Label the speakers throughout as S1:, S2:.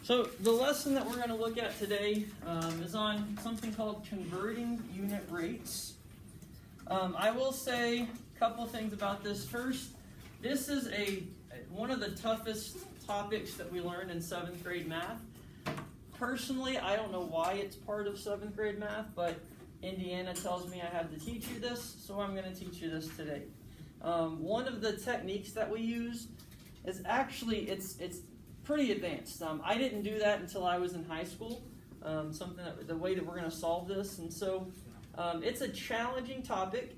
S1: So the lesson that we're going to look at today is on something called converting unit rates. I will say a couple things about this. First, this is one of the toughest topics that we learn in 7th grade math. Personally, I don't know why it's part of 7th grade math, but Indiana tells me I have to teach you this, so I'm going to teach you this today. One of the techniques that we use is actually, it's pretty advanced. I didn't do that until I was in high school, the way that we're going to solve this. And so it's a challenging topic.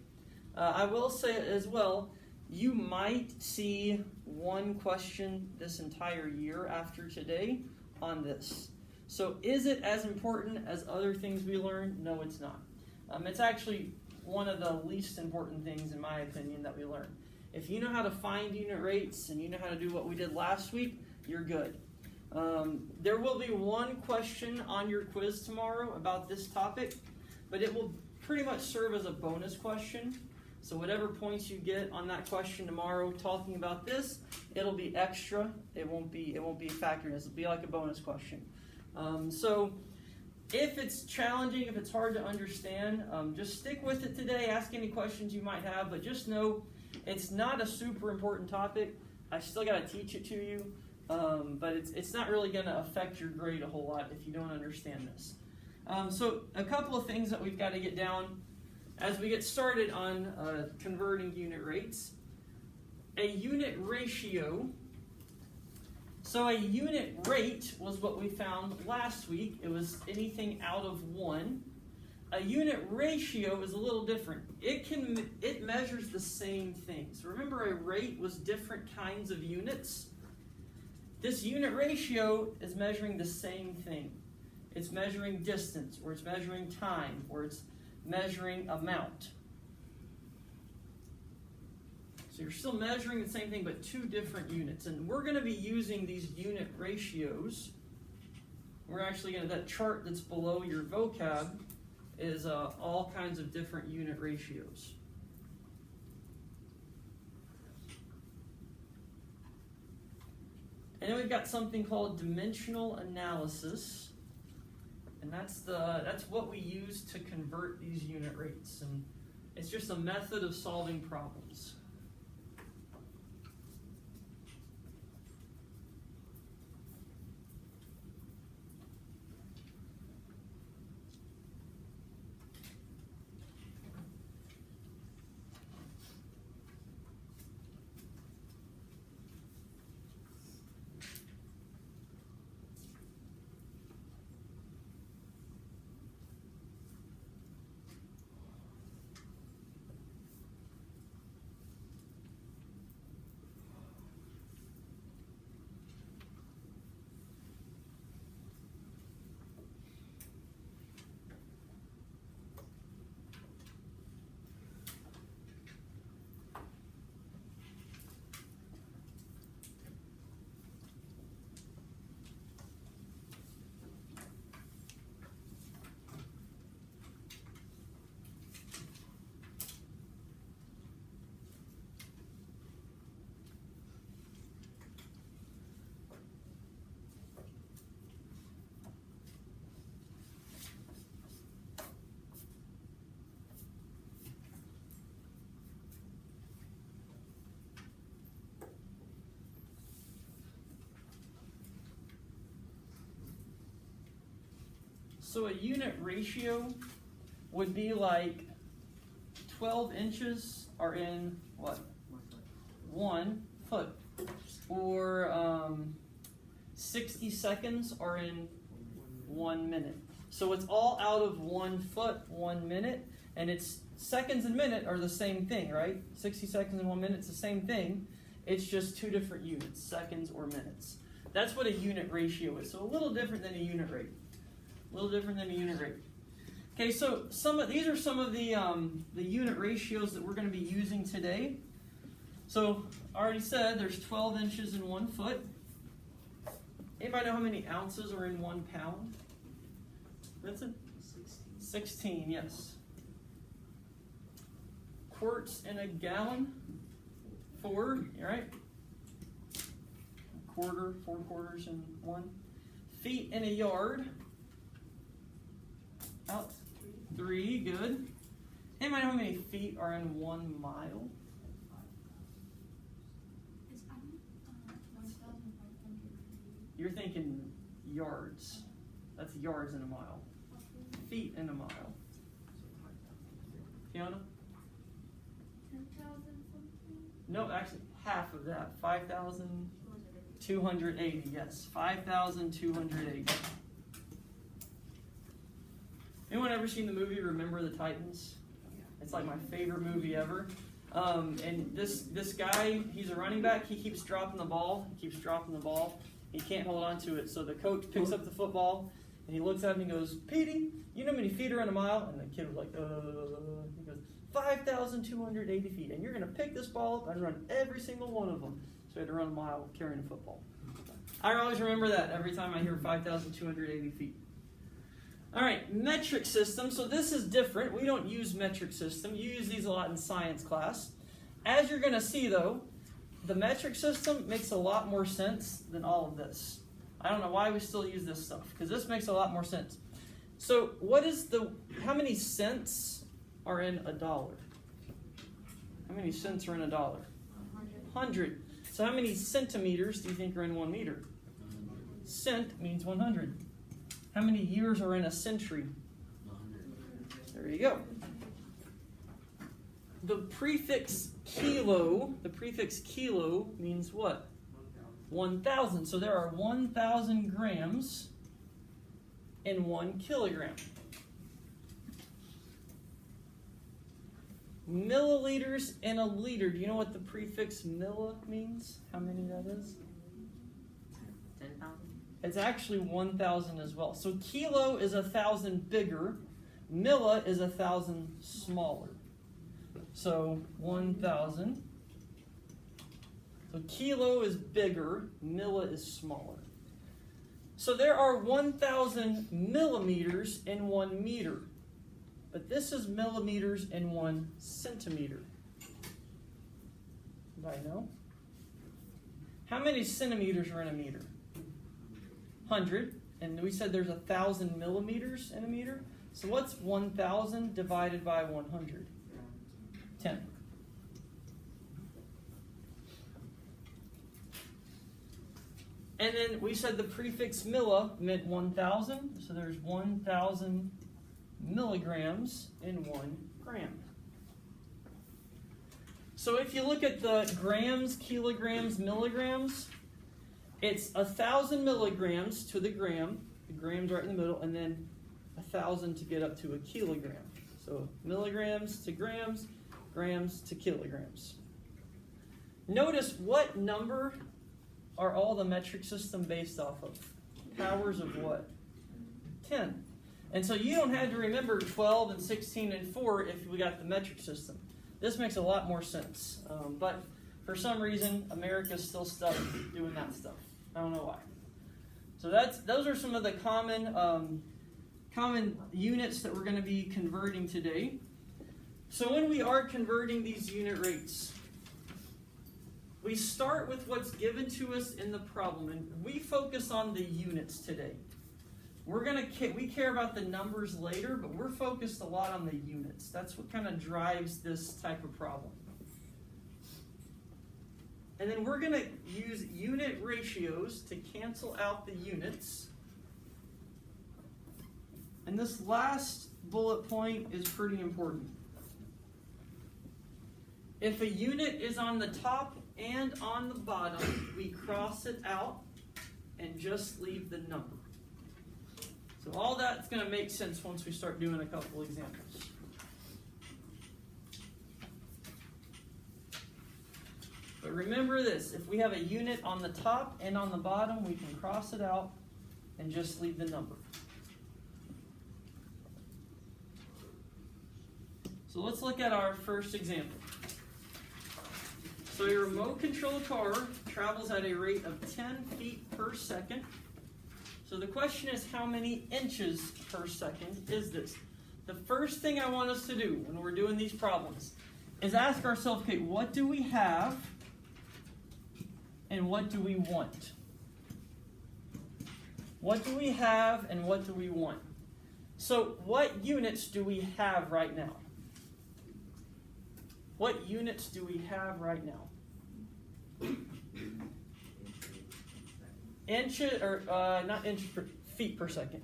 S1: I will say as well, you might see one question this entire year after today on this. So is it as important as other things we learn? No, it's not. It's actually one of the least important things, in my opinion, that we learn. If you know how to find unit rates and you know how to do what we did last week, you're good. There will be one question on your quiz tomorrow about this topic, but it will pretty much serve as a bonus question. So whatever points you get on that question tomorrow talking about this, it'll be extra. It won't be a factor in this. It'll be like a bonus question. So if it's challenging, if it's hard to understand, just stick with it today. Ask any questions you might have, but just know it's not a super important topic. I still got to teach it to you, but it's not really going to affect your grade a whole lot if you don't understand this. So a couple of things that we've got to get down as we get started on converting unit rates. A unit ratio. So a unit rate was what we found last week. It was anything out of 1. A unit ratio is a little different. It measures the same thing. So remember, a rate was different kinds of units. This unit ratio is measuring the same thing. It's measuring distance, or it's measuring time, or it's measuring amount. So you're still measuring the same thing, but 2 different units. And we're going to be using these unit ratios. We're actually going to, that chart that's below your vocab is all kinds of different unit ratios. And then we've got something called dimensional analysis. And that's what we use to convert these unit rates. And it's just a method of solving problems. So a unit ratio would be like 12 inches are in what? 1 foot. Or 60 seconds are in 1 minute. So it's all out of 1 foot, 1 minute, and it's seconds and minute are the same thing, right? 60 seconds and 1 minute is the same thing. It's just 2 different units, seconds or minutes. That's what a unit ratio is. So a little different than a unit rate. A little different than a unit rate. Okay, so these are some of the unit ratios that we're going to be using today. So I already said there's 12 inches in 1 foot. Anybody know how many ounces are in 1 pound? Vincent? 16, yes. Quarts in a gallon? 4, right? Quarter, 4 quarters in 1. feet in a yard. Out. 3, good. Anybody know how many feet are in 1 mile? You're thinking yards. That's yards in a mile. Feet in a mile. Fiona?
S2: 10,000 something?
S1: No, actually, half of that. 5,280. Yes, 5,280. Anyone ever seen the movie Remember the Titans? It's like my favorite movie ever. And this guy, he's a running back. He keeps dropping the ball. He keeps dropping the ball. He can't hold on to it. So the coach picks up the football and he looks at him and he goes, "Petey, you know how many feet are in a mile?" And the kid was like, He goes, 5,280 feet. And you're going to pick this ball up and run every single one of them. So he had to run a mile carrying a football. I always remember that every time I hear 5,280 feet. All right, metric system. So this is different. We don't use metric system. You use these a lot in science class. As you're going to see, though, the metric system makes a lot more sense than all of this. I don't know why we still use this stuff, because this makes a lot more sense. So how many cents are in $1? How many cents are in $1? 100. So how many centimeters do you think are in 1 meter? Cent means 100. How many years are in a century? There you go. The prefix kilo means what? 1,000. So there are 1,000 grams in 1 kilogram. Milliliters in a liter. Do you know what the prefix milli means? How many that is?
S3: 10,000.
S1: It's actually 1,000 as well. So kilo is 1,000 bigger. Milli is 1,000 smaller. So 1,000. So kilo is bigger. Milli is smaller. So there are 1,000 millimeters in 1 meter. But this is millimeters in 1 centimeter. Anybody know? How many centimeters are in a meter? 100. And we said there's 1,000 millimeters in a meter. So what's 1,000 divided by 100? 10. And then we said the prefix milli meant 1,000. So there's 1,000 milligrams in 1 gram. So if you look at the grams, kilograms, milligrams, it's 1,000 milligrams to the gram. The gram's right in the middle, and then 1,000 to get up to a kilogram. So milligrams to grams, grams to kilograms. Notice what number are all the metric system based off of? Powers of what? 10. And so you don't have to remember 12 and 16 and 4 if we got the metric system. This makes a lot more sense. But for some reason, America's still stuck doing that stuff. I don't know why. So those are some of the common units that we're going to be converting today. So when we are converting these unit rates, we start with what's given to us in the problem, and we focus on the units today. We care about the numbers later, but we're focused a lot on the units. That's what kind of drives this type of problem. And then we're going to use unit ratios to cancel out the units. And this last bullet point is pretty important. If a unit is on the top and on the bottom, we cross it out and just leave the number. So all that's going to make sense once we start doing a couple examples. But remember this, if we have a unit on the top and on the bottom, we can cross it out and just leave the number. So let's look at our first example. So a remote control car travels at a rate of 10 feet per second. So the question is, how many inches per second is this? The first thing I want us to do when we're doing these problems is ask ourselves, okay, what do we have and what do we want? What do we have and what do we want? So what units do we have right now? What units do we have right now? Inches, or not inches, feet per second.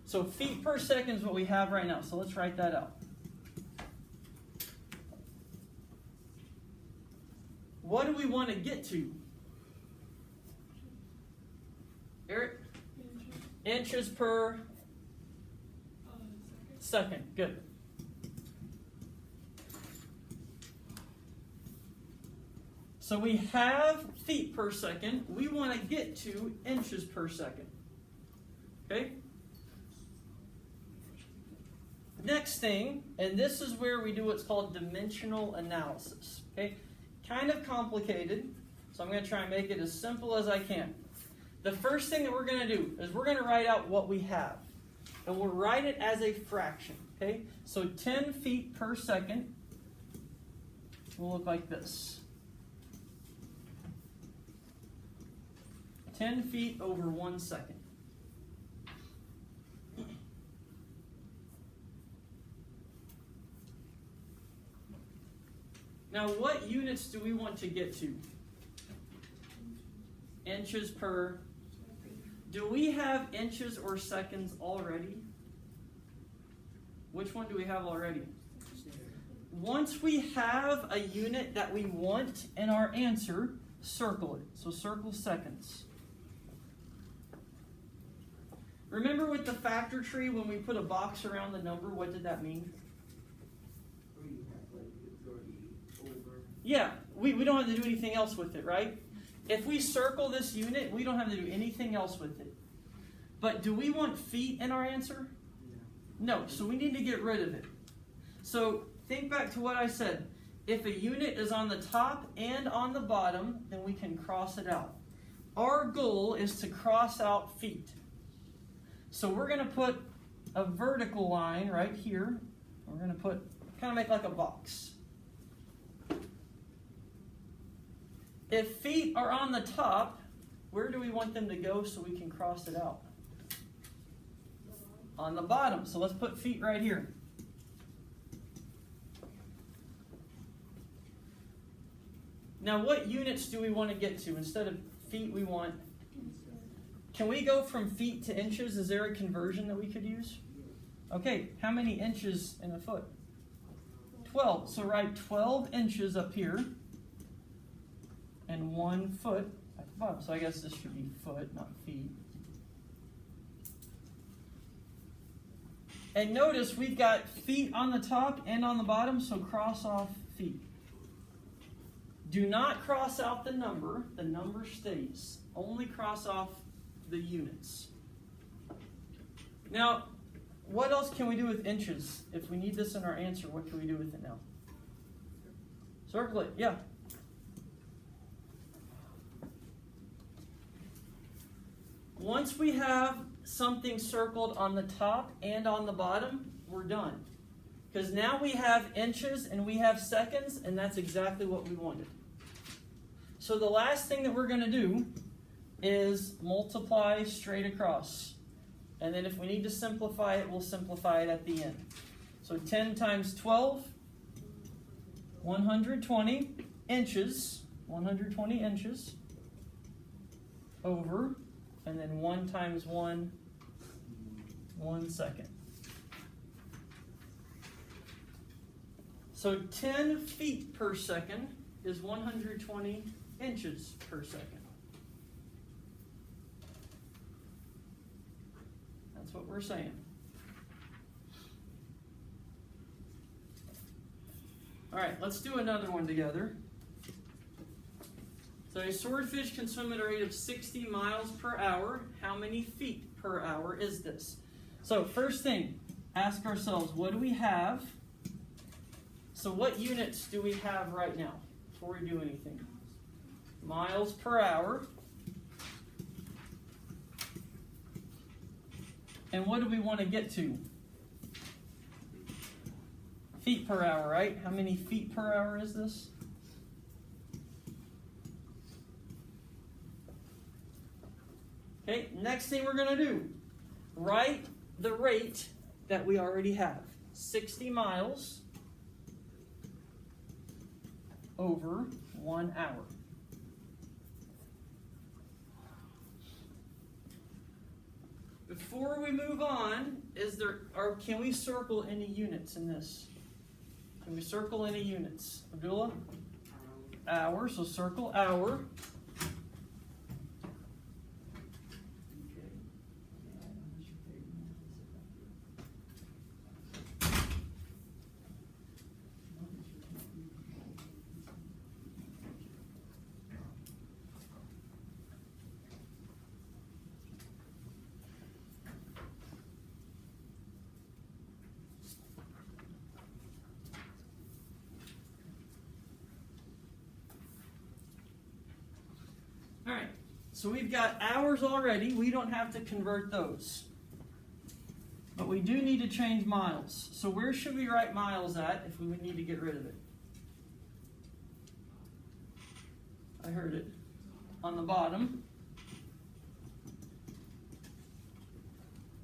S1: So feet per second is what we have right now. So let's write that out. What do we want to get to? Eric? Inches per second. Good. So we have feet per second. We want to get to inches per second. Okay? Next thing, and this is where we do what's called dimensional analysis. Okay? Kind of complicated, so I'm going to try and make it as simple as I can. The first thing that we're going to do is we're going to write out what we have. And we'll write it as a fraction. Okay? So 10 feet per second will look like this. 10 feet over 1 second. Now, what units do we want to get to? Inches per. Do we have inches or seconds already? Which one do we have already? Once we have a unit that we want in our answer, circle it. So circle seconds. Remember with the factor tree, when we put a box around the number, what did that mean? Yeah, we don't have to do anything else with it, right? If we circle this unit, we don't have to do anything else with it. But do we want feet in our answer? No, so we need to get rid of it. So think back to what I said. If a unit is on the top and on the bottom, then we can cross it out. Our goal is to cross out feet. So we're going to put a vertical line right here. We're going to put, kind of make like a box. If feet are on the top, where do we want them to go so we can cross it out? On the bottom. So let's put feet right here. Now what units do we want to get to? Instead of feet, we want... Can we go from feet to inches? Is there a conversion that we could use? Okay, how many inches in a foot? 12. So write 12 inches up here. And 1 foot at the bottom. So I guess this should be foot, not feet. And notice we've got feet on the top and on the bottom, so cross off feet. Do not cross out the number stays. Only cross off the units. Now, what else can we do with inches? If we need this in our answer, what can we do with it now? Circle it, yeah. Once we have something circled on the top and on the bottom, we're done. Because now we have inches and we have seconds, and that's exactly what we wanted. So the last thing that we're going to do is multiply straight across. And then if we need to simplify it, we'll simplify it at the end. So 10 times 12, 120 inches, 120 inches over... And then 1 times 1, 1 second. So 10 feet per second is 120 inches per second. That's what we're saying. All right, let's do another one together. So a swordfish can swim at a rate of 60 miles per hour. How many feet per hour is this? So first thing, ask ourselves, what do we have? So what units do we have right now before we do anything? Miles per hour. And what do we want to get to? Feet per hour, right? How many feet per hour is this? Okay, next thing we're going to do, write the rate that we already have. 60 miles over 1 hour. Before we move on, can we circle any units in this? Can we circle any units? Abdullah? Hour, so circle hour. All right, so we've got hours already. We don't have to convert those. But we do need to change miles. So where should we write miles at if we would need to get rid of it? I heard it. On the bottom.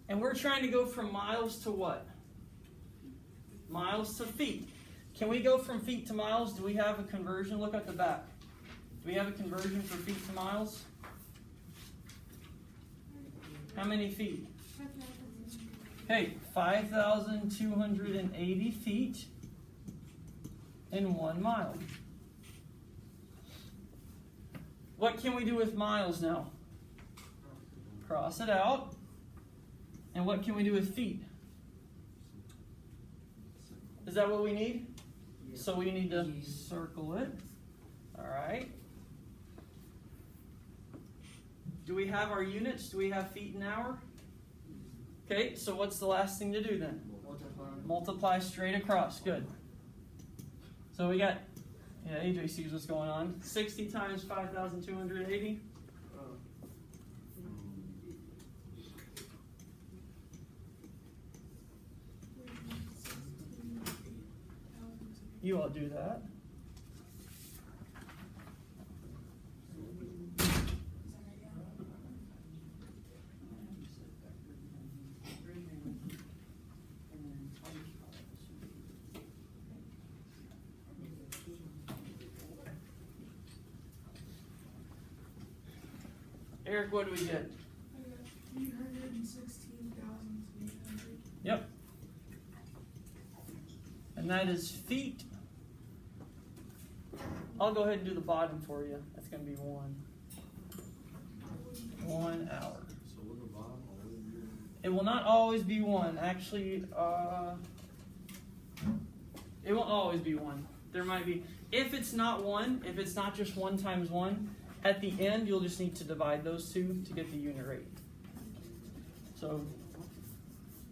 S1: And we're trying to go from miles to what? Miles to feet. Can we go from feet to miles? Do we have a conversion? Look at the back. Do we have a conversion for feet to miles? How many feet? Okay, 5,280 feet in 1 mile. What can we do with miles now? Cross it out. And what can we do with feet? Is that what we need? So we need to circle it. All right. Do we have our units? Do we have feet an hour? Okay, so what's the last thing to do then? Multiply straight across. Good. So we got, AJ sees what's going on. 60 times 5,280. You all do that. Eric, what do we get?
S2: 316,800.
S1: Yep. And that is feet. I'll go ahead and do the bottom for you. That's going to be 1 hour.
S4: So will the bottom always be one?
S1: It will not always be 1. Actually, it won't always be 1. There might be, if it's not 1, if it's not just 1 times 1, at the end you'll just need to divide those two to get the unit rate. So,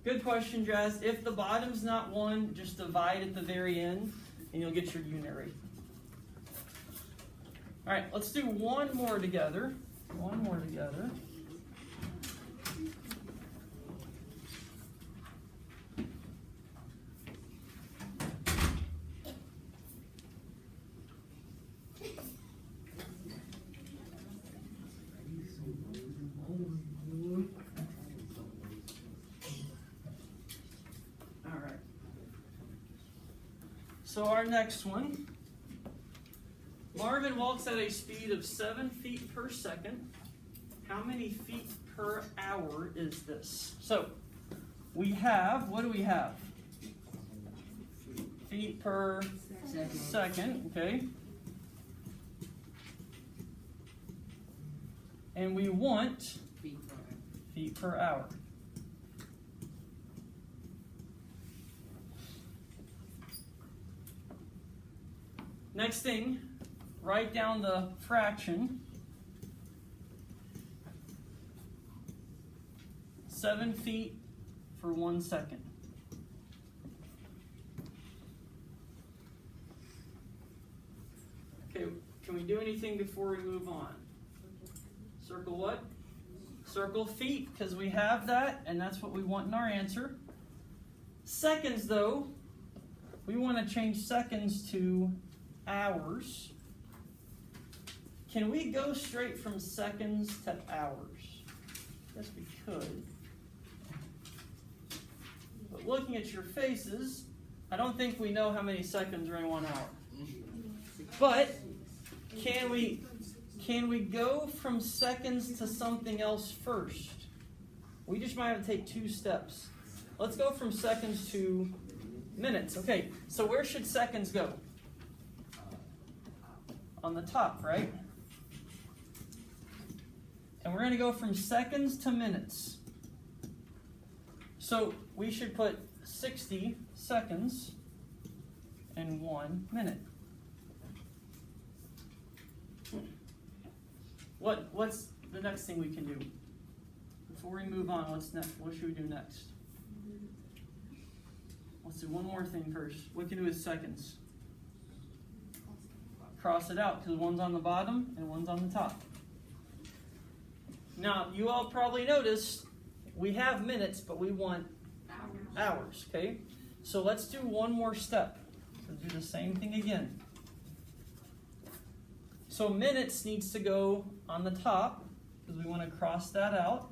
S1: good question, Jazz. If the bottom's not 1, just divide at the very end and you'll get your unit rate. All right, let's do one more together. One more together. All right. So our next one. Marvin walks at a speed of 7 feet per second. How many feet per hour is this? So, we have, what do we have? Feet per second, okay? And we want feet per hour. Next thing, write down the fraction. 7 feet for 1 second. Okay, can we do anything before we move on? Circle what? Circle feet, because we have that, and that's what we want in our answer. Seconds, though, we want to change seconds to hours. Can we go straight from seconds to hours? guess we could. But looking at your faces, I don't think we know how many seconds are in 1 hour. But can we go from seconds to something else first? We just might have to take 2 steps. Let's go from seconds to minutes. Okay, so where should seconds go? On the top, right? And we're going to go from seconds to minutes. So we should put 60 seconds in 1 minute. What's the next thing we can do? Before we move on, what's next? What should we do next? Let's do one more thing first. What can we do with seconds? Cross it out, because one's on the bottom and one's on the top. Now, you all probably noticed we have minutes, but we want hours, okay? So let's do one more step. So do the same thing again. So minutes needs to go on the top, because we want to cross that out.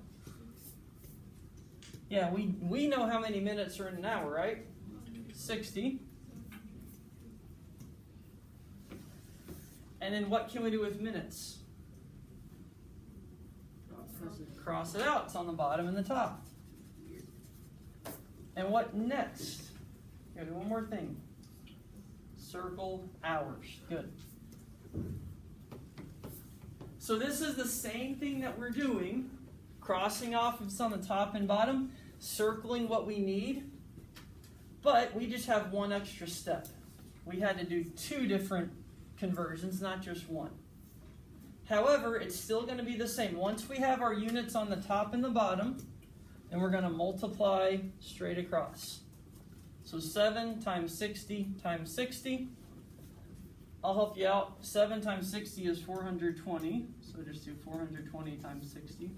S1: Yeah, we know how many minutes are in an hour, right? 60. And then what can we do with minutes? Cross it out. It's on the bottom and the top. And what next? Gotta do one more thing. Circle hours. Good. So this is the same thing that we're doing. Crossing off if it's on the top and bottom. Circling what we need. But we just have one extra step. We had to do 2 different conversions, not just one. However, it's still going to be the same. Once we have our units on the top and the bottom, then we're going to multiply straight across. So 7 times 60 times 60. I'll help you out. 7 times 60 is 420. So just do 420 times 60.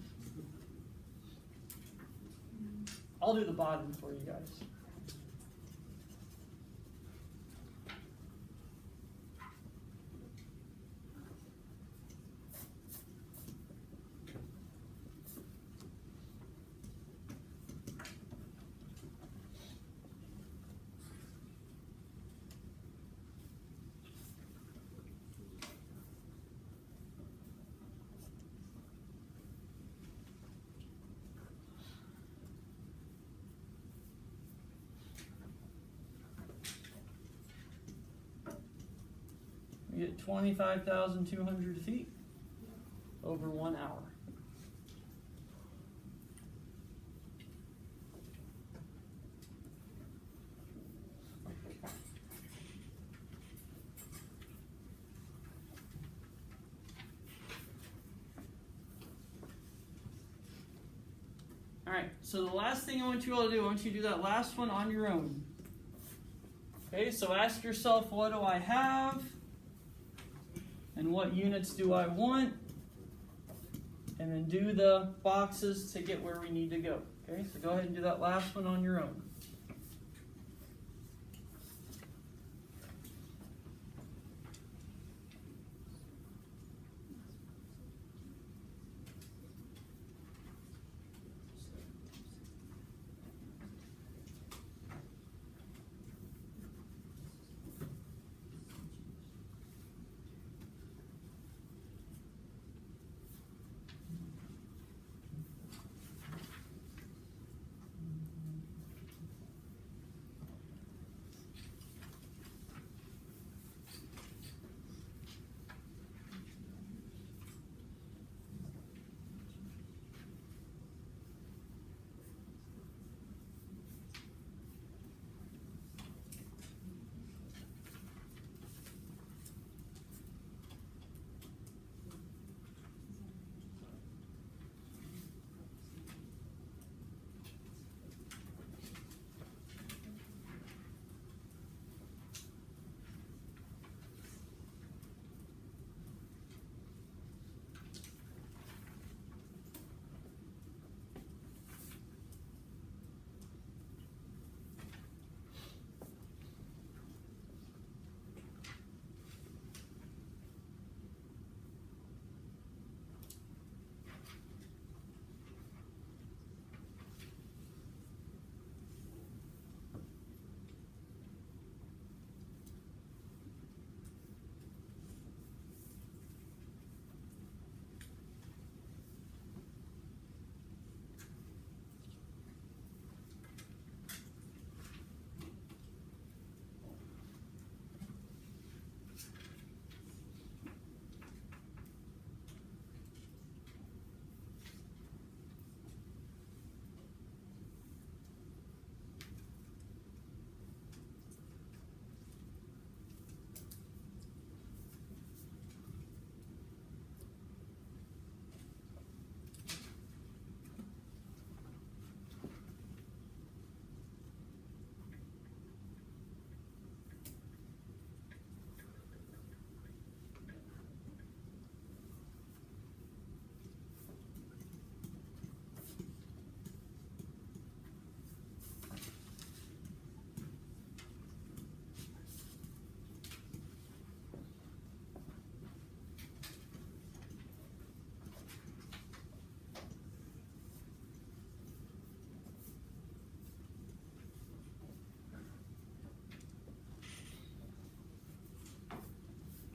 S1: I'll do the bottom for you guys. We get 25,200 feet over 1 hour. All right, so the last thing I want you all to do, I want you to do that last one on your own. Okay, so ask yourself, what do I have? And what units do I want? And then do the boxes to get where we need to go. Okay, so go ahead and do that last one on your own.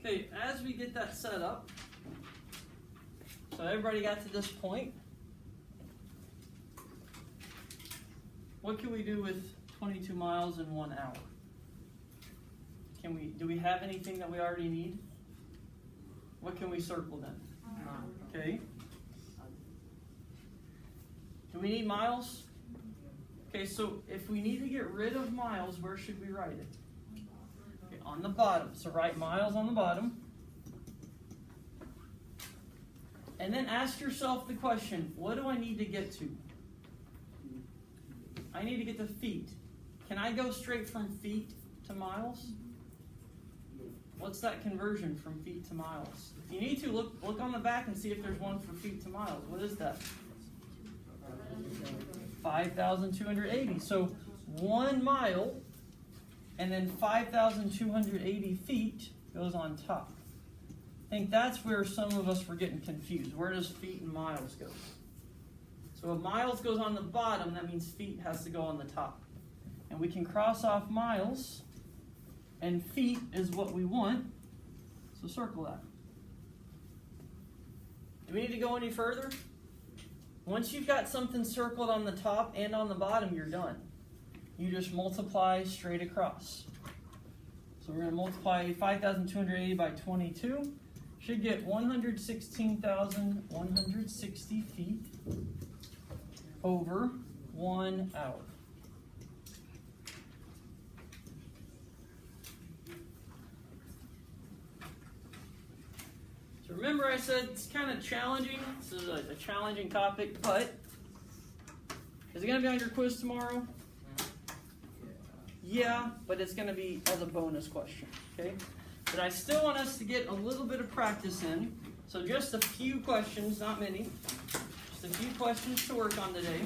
S1: Okay, as we get that set up, so everybody got to this point. What can we do with 22 miles in 1 hour? Do we have anything that we already need? What can we circle then? Okay. Do we need miles? Okay, so if we need to get rid of miles, where should we write it? Okay, on the bottom. So write miles on the bottom. And then ask yourself the question, what do I need to get to? I need to get to feet. Can I go straight from feet to miles? What's that conversion from feet to miles? If you need to, look on the back and see if there's one for feet to miles. What is that? 5,280. So 1 mile and then 5,280 feet goes on top. I think that's where some of us were getting confused. Where does feet and miles go? So if miles goes on the bottom, that means feet has to go on the top. And we can cross off miles, and feet is what we want, so circle that. Do we need to go any further? Once you've got something circled on the top and on the bottom, you're done. You just multiply straight across. So we're going to multiply 5,280 by 22. Should get 116,160 feet over 1 hour. So remember I said it's kind of challenging. This is a challenging topic, but is it going to be on your quiz tomorrow? Yeah, but it's going to be as a bonus question, okay? But I still want us to get a little bit of practice in. So just a few questions, not many. Just a few questions to work on today.